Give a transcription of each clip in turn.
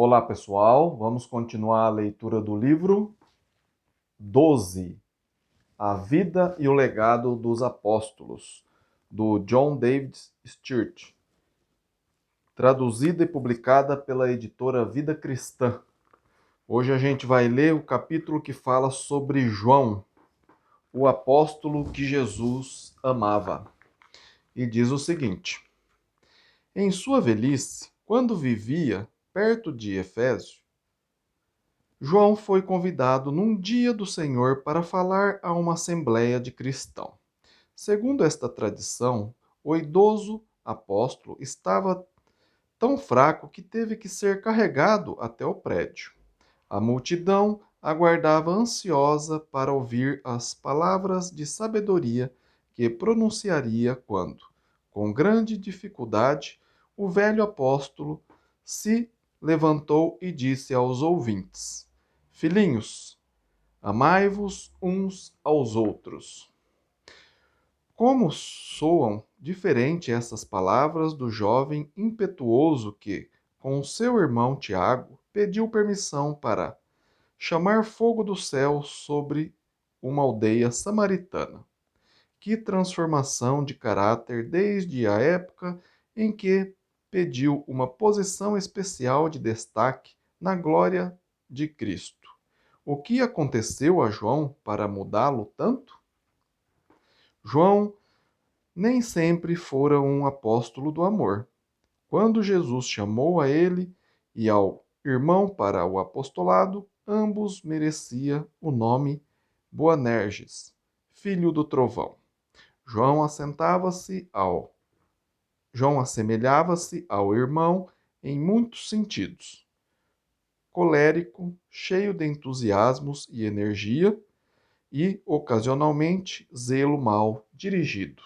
Olá, pessoal. Vamos continuar a leitura do livro 12, A Vida e o Legado dos Apóstolos, do John David Sturt, traduzida e publicada pela editora Vida Cristã. Hoje a gente vai ler o capítulo que fala sobre João, o apóstolo que Jesus amava. E diz o seguinte: Em sua velhice, quando vivia perto de Efésio, João foi convidado num dia do Senhor para falar a uma assembleia de cristãos. Segundo esta tradição, o idoso apóstolo estava tão fraco que teve que ser carregado até o prédio. A multidão aguardava ansiosa para ouvir as palavras de sabedoria que pronunciaria quando, com grande dificuldade, o velho apóstolo se levantou e disse aos ouvintes: Filhinhos, amai-vos uns aos outros. Como soam diferente essas palavras do jovem impetuoso que, com seu irmão Tiago, pediu permissão para chamar fogo do céu sobre uma aldeia samaritana. Que transformação de caráter desde a época em que pediu uma posição especial de destaque na glória de Cristo. O que aconteceu a João para mudá-lo tanto? João nem sempre fora um apóstolo do amor. Quando Jesus chamou a ele e ao irmão para o apostolado, ambos merecia o nome Boanerges, filho do trovão. João João assemelhava-se ao irmão em muitos sentidos. Colérico, cheio de entusiasmos e energia, e, ocasionalmente, zelo mal dirigido.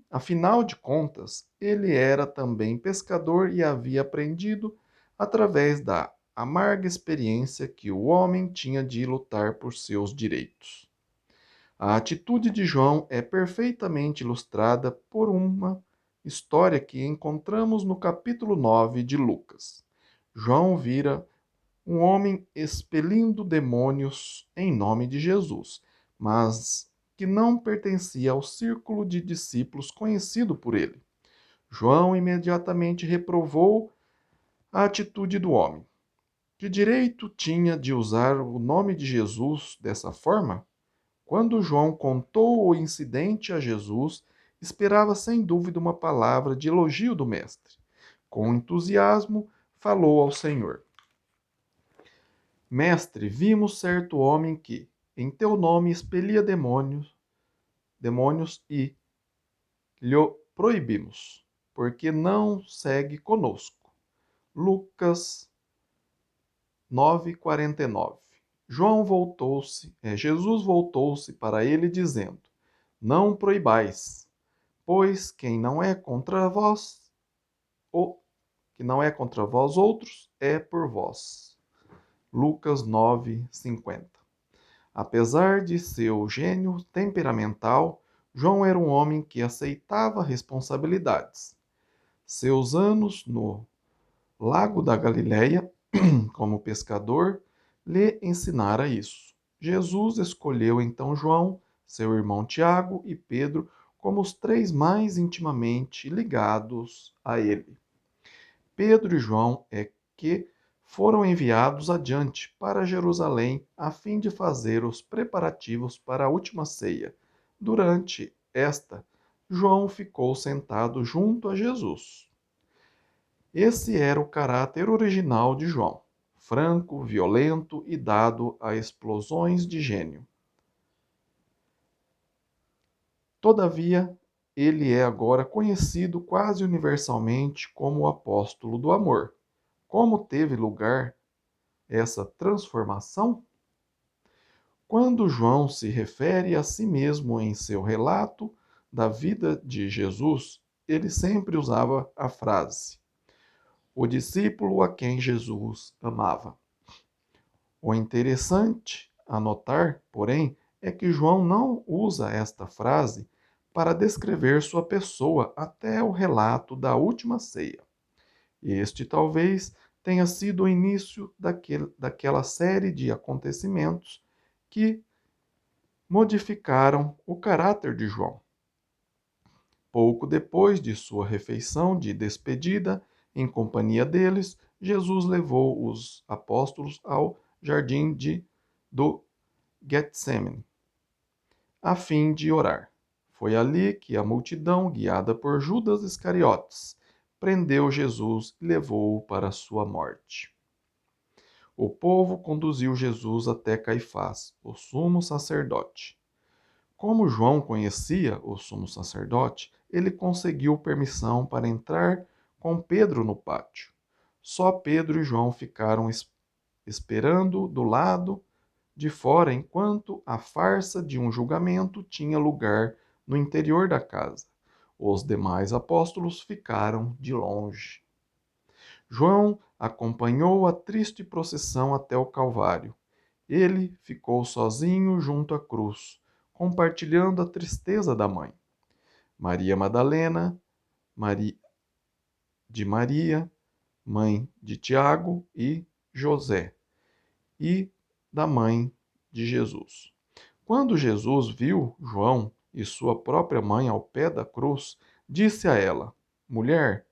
Afinal de contas, ele era também pescador e havia aprendido, através da amarga experiência, que o homem tinha de lutar por seus direitos. A atitude de João é perfeitamente ilustrada por uma história que encontramos no capítulo 9 de Lucas. João vira um homem expelindo demônios em nome de Jesus, mas que não pertencia ao círculo de discípulos conhecido por ele. João imediatamente reprovou a atitude do homem. Que direito tinha de usar o nome de Jesus dessa forma? Quando João contou o incidente a Jesus, esperava sem dúvida uma palavra de elogio do Mestre. Com entusiasmo, falou ao Senhor: Mestre, vimos certo homem que, em teu nome, expelia demônios e lhe proibimos, porque não segue conosco. Lucas 9:49. Jesus voltou-se para ele dizendo: Não proibais, pois quem não é contra vós, ou que não é contra vós outros, é por vós. Lucas 9:50. Apesar de seu gênio temperamental, João era um homem que aceitava responsabilidades. Seus anos no Lago da Galileia, como pescador, lhe ensinara isso. Jesus escolheu então João, seu irmão Tiago e Pedro como os três mais intimamente ligados a ele. Pedro e João é que foram enviados adiante para Jerusalém a fim de fazer os preparativos para a última ceia. Durante esta, João ficou sentado junto a Jesus. Esse era o caráter original de João, franco, violento e dado a explosões de gênio. Todavia, ele é agora conhecido quase universalmente como o apóstolo do amor. Como teve lugar essa transformação? Quando João se refere a si mesmo em seu relato da vida de Jesus, ele sempre usava a frase: o discípulo a quem Jesus amava. O interessante a notar, porém, é que João não usa esta frase para descrever sua pessoa até o relato da última ceia. Este talvez tenha sido o início daquela série de acontecimentos que modificaram o caráter de João. Pouco depois de sua refeição de despedida, em companhia deles, Jesus levou os apóstolos ao jardim do Getsemane, a fim de orar. Foi ali que a multidão, guiada por Judas Iscariotes, prendeu Jesus e levou-o para a sua morte. O povo conduziu Jesus até Caifás, o sumo sacerdote. Como João conhecia o sumo sacerdote, ele conseguiu permissão para entrar com Pedro no pátio. Só Pedro e João ficaram esperando do lado de fora enquanto a farsa de um julgamento tinha lugar no interior da casa. Os demais apóstolos ficaram de longe. João acompanhou a triste procissão até o Calvário. Ele ficou sozinho junto à cruz, compartilhando a tristeza da mãe. Maria Madalena, Maria, mãe de Tiago e José, e da mãe de Jesus. Quando Jesus viu João e sua própria mãe ao pé da cruz, disse a ela: Mulher,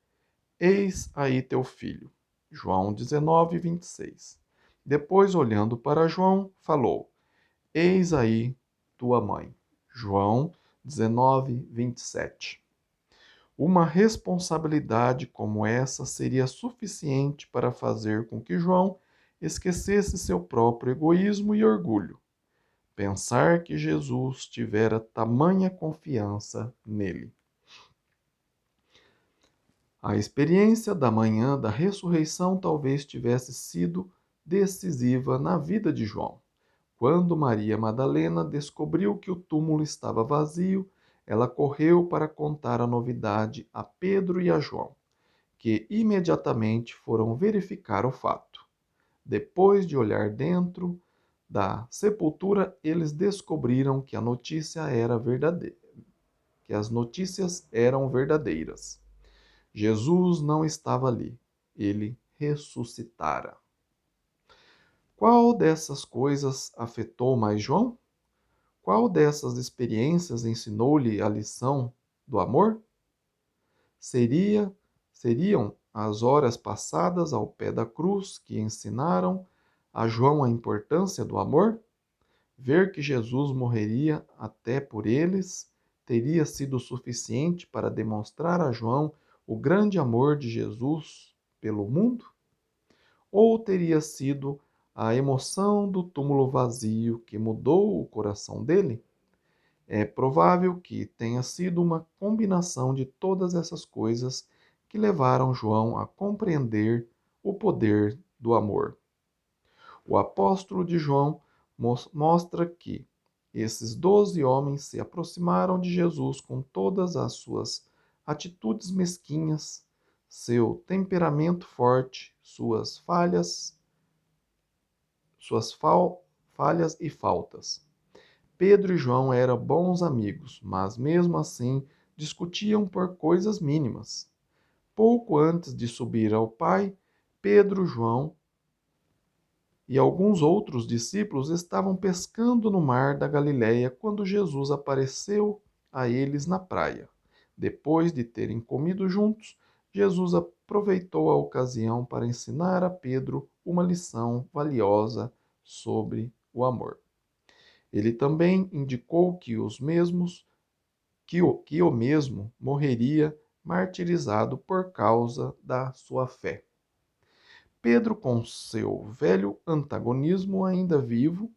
eis aí teu filho. João 19, 26. Depois, olhando para João, falou: Eis aí tua mãe. João 19, 27. Uma responsabilidade como essa seria suficiente para fazer com que João esquecesse seu próprio egoísmo e orgulho. Pensar que Jesus tivera tamanha confiança nele. A experiência da manhã da ressurreição talvez tivesse sido decisiva na vida de João. Quando Maria Madalena descobriu que o túmulo estava vazio, ela correu para contar a novidade a Pedro e a João, que imediatamente foram verificar o fato. Depois de olhar dentro da sepultura, eles descobriram que a notícia era verdadeira, que as notícias eram verdadeiras. Jesus não estava ali, ele ressuscitara. Qual dessas coisas afetou mais João? Qual dessas experiências ensinou-lhe a lição do amor? Seriam as horas passadas ao pé da cruz que ensinaram a João a importância do amor? Ver que Jesus morreria até por eles teria sido suficiente para demonstrar a João o grande amor de Jesus pelo mundo? Ou teria sido a emoção do túmulo vazio que mudou o coração dele? É provável que tenha sido uma combinação de todas essas coisas que levaram João a compreender o poder do amor. O apóstolo de João mostra que esses 12 homens se aproximaram de Jesus com todas as suas atitudes mesquinhas, seu temperamento forte, falhas e faltas. Pedro e João eram bons amigos, mas mesmo assim discutiam por coisas mínimas. Pouco antes de subir ao Pai, Pedro, João e alguns outros discípulos estavam pescando no mar da Galileia quando Jesus apareceu a eles na praia. Depois de terem comido juntos, Jesus aproveitou a ocasião para ensinar a Pedro uma lição valiosa sobre o amor. Ele também indicou que o mesmo morreria martirizado por causa da sua fé. Pedro, com seu velho antagonismo ainda vivo,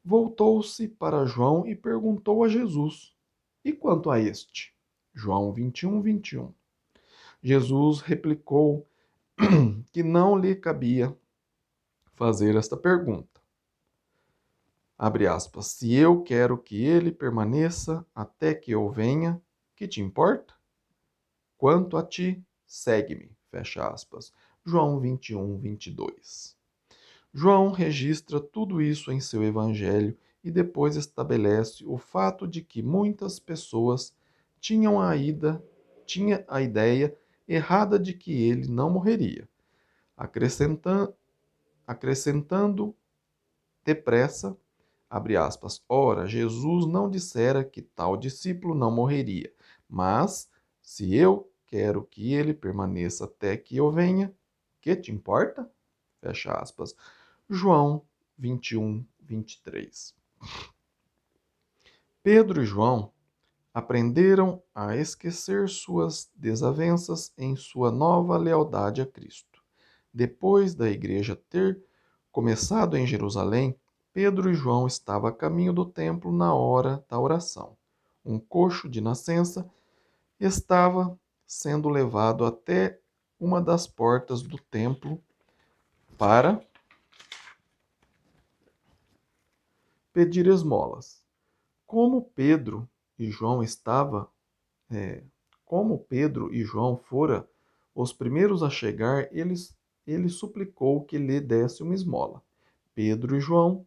voltou-se para João e perguntou a Jesus: E quanto a este? João 21, 21. Jesus replicou que não lhe cabia fazer esta pergunta. Abre aspas. Se eu quero que ele permaneça até que eu venha, que te importa? Quanto a ti, segue-me. Fecha aspas. João 21, 22. João registra tudo isso em seu evangelho e depois estabelece o fato de que muitas pessoas tinha a ideia errada de que ele não morreria. acrescentando depressa, abre aspas, ora, Jesus não dissera que tal discípulo não morreria, mas se eu quero que ele permaneça até que eu venha, que te importa? Fecha aspas. João 21, 23. Pedro e João aprenderam a esquecer suas desavenças em sua nova lealdade a Cristo. Depois da igreja ter começado em Jerusalém, Pedro e João estavam a caminho do templo na hora da oração. Um coxo de nascença estava sendo levado até uma das portas do templo para pedir esmolas. Como Pedro e João estava, é, como Pedro e João fora os primeiros a chegar, ele suplicou que lhe desse uma esmola. Pedro e João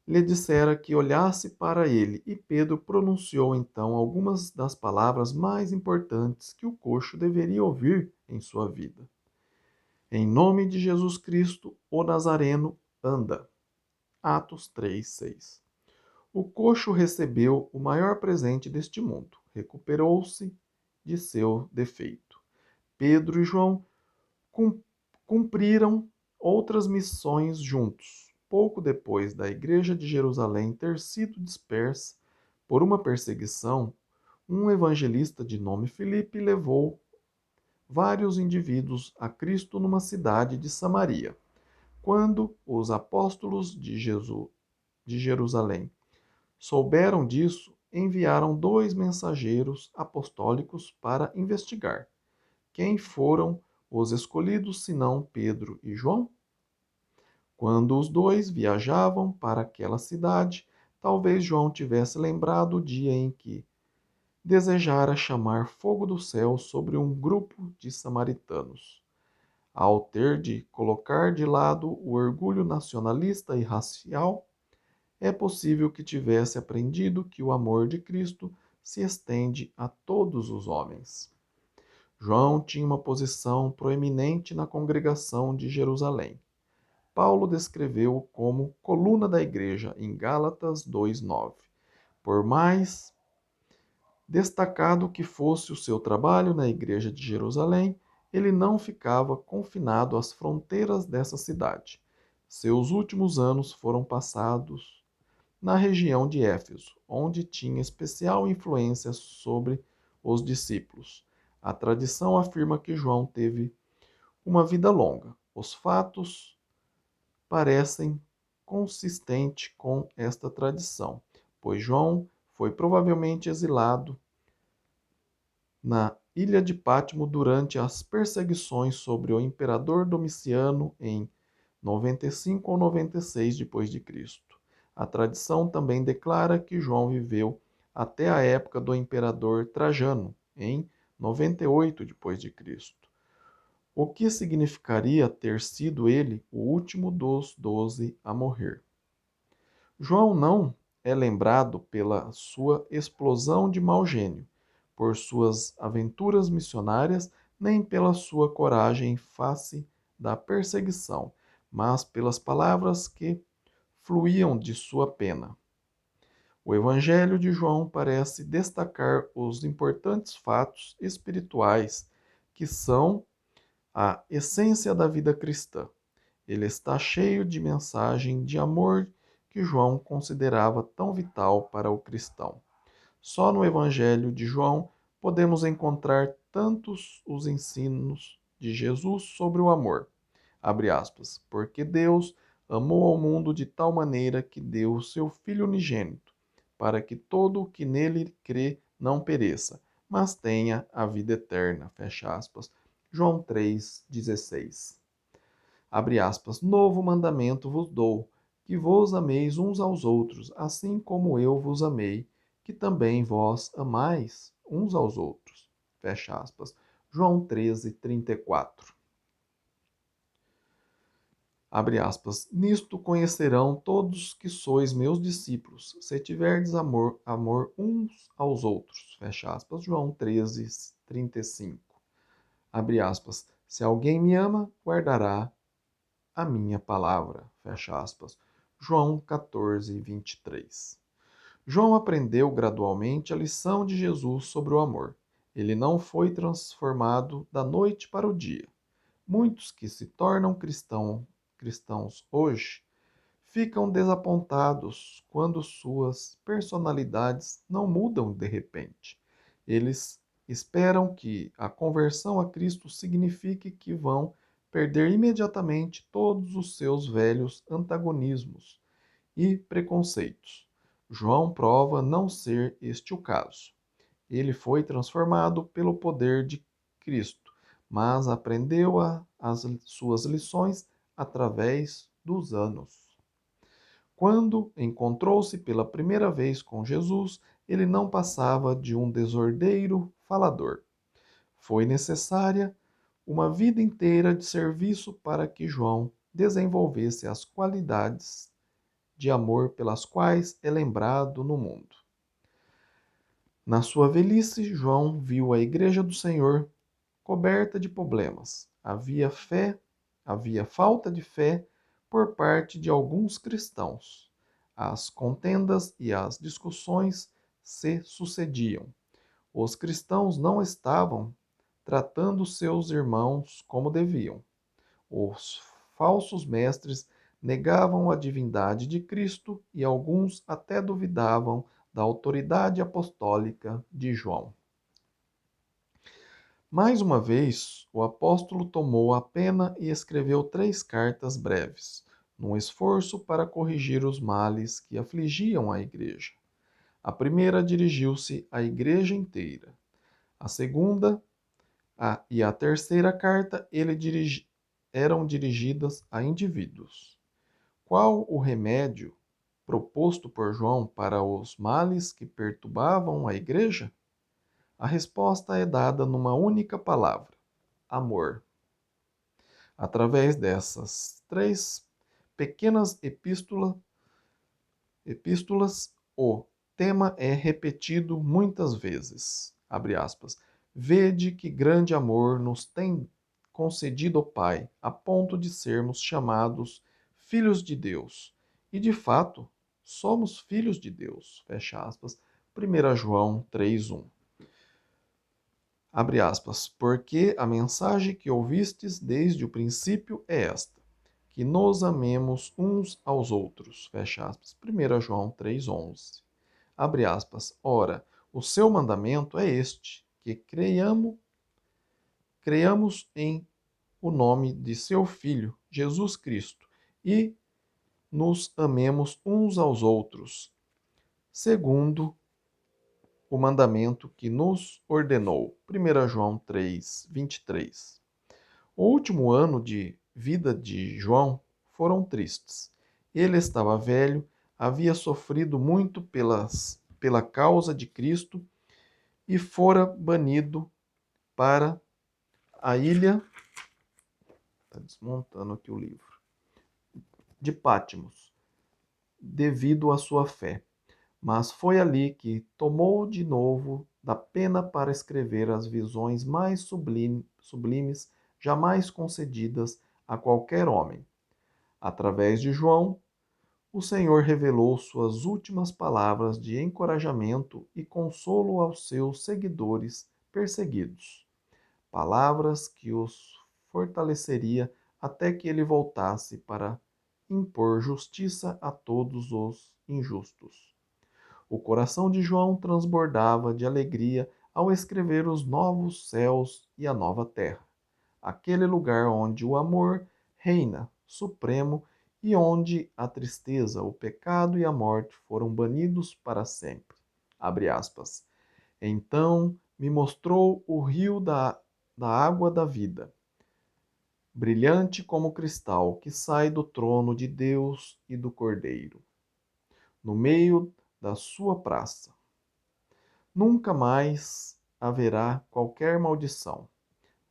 lhe dissera que olhasse para ele, e Pedro pronunciou então algumas das palavras mais importantes que o coxo deveria ouvir em sua vida. Em nome de Jesus Cristo, o Nazareno, anda. Atos 3:6. O coxo recebeu o maior presente deste mundo. Recuperou-se de seu defeito. Pedro e João cumpriram outras missões juntos. Pouco depois da igreja de Jerusalém ter sido dispersa por uma perseguição, um evangelista de nome Filipe levou vários indivíduos a Cristo numa cidade de Samaria. Quando os apóstolos de Jerusalém souberam disso, enviaram 2 mensageiros apostólicos para investigar. Quem foram os escolhidos senão Pedro e João? Quando os dois viajavam para aquela cidade, talvez João tivesse lembrado o dia em que desejara chamar fogo do céu sobre um grupo de samaritanos. Ao ter de colocar de lado o orgulho nacionalista e racial, é possível que tivesse aprendido que o amor de Cristo se estende a todos os homens. João tinha uma posição proeminente na congregação de Jerusalém. Paulo descreveu-o como coluna da igreja em Gálatas 2:9. Por mais destacado que fosse o seu trabalho na igreja de Jerusalém, ele não ficava confinado às fronteiras dessa cidade. Seus últimos anos foram passados na região de Éfeso, onde tinha especial influência sobre os discípulos. A tradição afirma que João teve uma vida longa. Os fatos parecem consistentes com esta tradição, pois João foi provavelmente exilado na ilha de Pátimo durante as perseguições sobre o imperador Domiciano em 95 ou 96 depois de Cristo. A tradição também declara que João viveu até a época do imperador Trajano em 98 depois de Cristo, o que significaria ter sido ele o último dos 12 a morrer. João não é lembrado pela sua explosão de mau gênio, por suas aventuras missionárias, nem pela sua coragem em face da perseguição, mas pelas palavras que fluíam de sua pena. O Evangelho de João parece destacar os importantes fatos espirituais que são a essência da vida cristã. Ele está cheio de mensagem de amor que João considerava tão vital para o cristão. Só no Evangelho de João podemos encontrar tantos os ensinos de Jesus sobre o amor. Abre aspas, porque Deus amou ao mundo de tal maneira que deu o seu Filho unigênito, para que todo o que nele crê não pereça, mas tenha a vida eterna. Fecha aspas. João 3,16. Abre aspas, novo mandamento vos dou, que vos ameis uns aos outros, assim como eu vos amei, que também vós amais uns aos outros. Fecha aspas. João 13:34. Abre aspas, nisto conhecerão todos que sois meus discípulos, se tiverdes amor uns aos outros. Fecha aspas. João 13:35. Abre aspas. Se alguém me ama, guardará a minha palavra. Fecha aspas. João 14, 23. João aprendeu gradualmente a lição de Jesus sobre o amor. Ele não foi transformado da noite para o dia. Muitos que se tornam cristãos hoje ficam desapontados quando suas personalidades não mudam de repente. Eles esperam que a conversão a Cristo signifique que vão perder imediatamente todos os seus velhos antagonismos e preconceitos. João prova não ser este o caso. Ele foi transformado pelo poder de Cristo, mas aprendeu as suas lições através dos anos. Quando encontrou-se pela primeira vez com Jesus, ele não passava de um desordeiro falador. Foi necessária uma vida inteira de serviço para que João desenvolvesse as qualidades de amor pelas quais é lembrado no mundo. Na sua velhice, João viu a Igreja do Senhor coberta de problemas. Havia falta de fé por parte de alguns cristãos. As contendas e as discussões se sucediam. Os cristãos não estavam tratando seus irmãos como deviam. Os falsos mestres negavam a divindade de Cristo e alguns até duvidavam da autoridade apostólica de João. Mais uma vez, o apóstolo tomou a pena e escreveu 3 cartas breves, num esforço para corrigir os males que afligiam a igreja. A primeira dirigiu-se à igreja inteira. A segunda e a terceira carta eram dirigidas a indivíduos. Qual o remédio proposto por João para os males que perturbavam a igreja? A resposta é dada numa única palavra: amor. Através dessas 3 pequenas epístolas, o tema é repetido muitas vezes. Abre aspas. Vede que grande amor nos tem concedido o Pai, a ponto de sermos chamados filhos de Deus. E de fato, somos filhos de Deus. Fecha aspas. 1 João 3:1. Abre aspas, porque a mensagem que ouvistes desde o princípio é esta, que nos amemos uns aos outros. Fecha aspas. 1 João 3:11. Abre aspas. Ora, o seu mandamento é este, que creiamos em o nome de seu Filho, Jesus Cristo, e nos amemos uns aos outros, segundo o mandamento que nos ordenou. 1 João 3:23. O último ano de vida de João foram tristes. Ele estava velho, havia sofrido muito pela causa de Cristo e fora banido para a ilha. Está desmontando aqui o livro. De Patmos, devido à sua fé. Mas foi ali que tomou de novo da pena para escrever as visões mais sublimes jamais concedidas a qualquer homem. Através de João, o Senhor revelou suas últimas palavras de encorajamento e consolo aos seus seguidores perseguidos. Palavras que os fortaleceria até que ele voltasse para impor justiça a todos os injustos. O coração de João transbordava de alegria ao escrever os novos céus e a nova terra, aquele lugar onde o amor reina supremo e onde a tristeza, o pecado e a morte foram banidos para sempre. Abre aspas. Então me mostrou o rio da água da vida, brilhante como cristal, que sai do trono de Deus e do Cordeiro, no meio da sua praça. Nunca mais haverá qualquer maldição.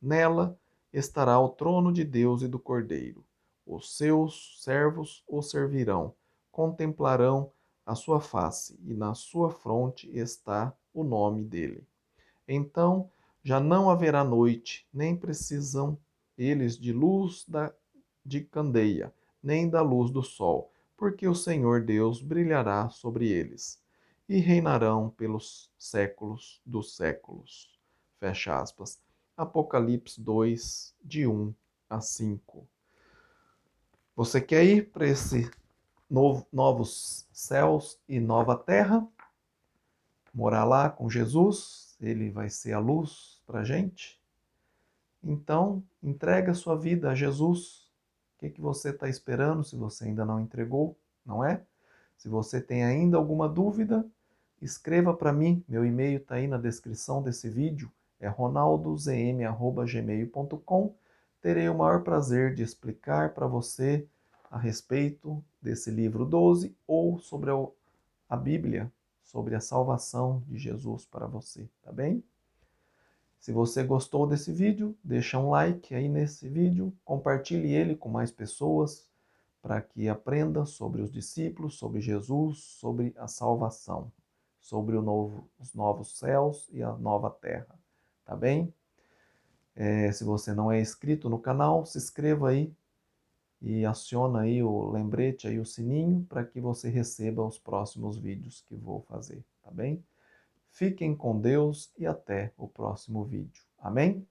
Nela estará o trono de Deus e do Cordeiro. Os seus servos o servirão, contemplarão a sua face, e na sua fronte está o nome dele. Então Já não haverá noite, nem precisam eles de de candeia, nem da luz do sol, porque o Senhor Deus brilhará sobre eles, e reinarão pelos séculos dos séculos. Fecha aspas. Apocalipse 2, de 1 a 5. Você quer ir para esse novos céus e nova terra? Morar lá com Jesus? Ele vai ser a luz para a gente? Então, entrega a sua vida a Jesus. O que você está esperando se você ainda não entregou, não é? Se você tem ainda alguma dúvida, escreva para mim. Meu e-mail está aí na descrição desse vídeo. É ronaldozm@gmail.com. Terei o maior prazer de explicar para você a respeito desse livro 12 ou sobre a Bíblia, sobre a salvação de Jesus para você, tá bem? Se você gostou desse vídeo, deixa um like aí nesse vídeo, compartilhe ele com mais pessoas para que aprenda sobre os discípulos, sobre Jesus, sobre a salvação, sobre os novos céus e a nova terra, tá bem? Se você não é inscrito no canal, se inscreva aí e aciona aí o lembrete, aí o sininho, para que você receba os próximos vídeos que vou fazer, tá bem? Fiquem com Deus e até o próximo vídeo. Amém?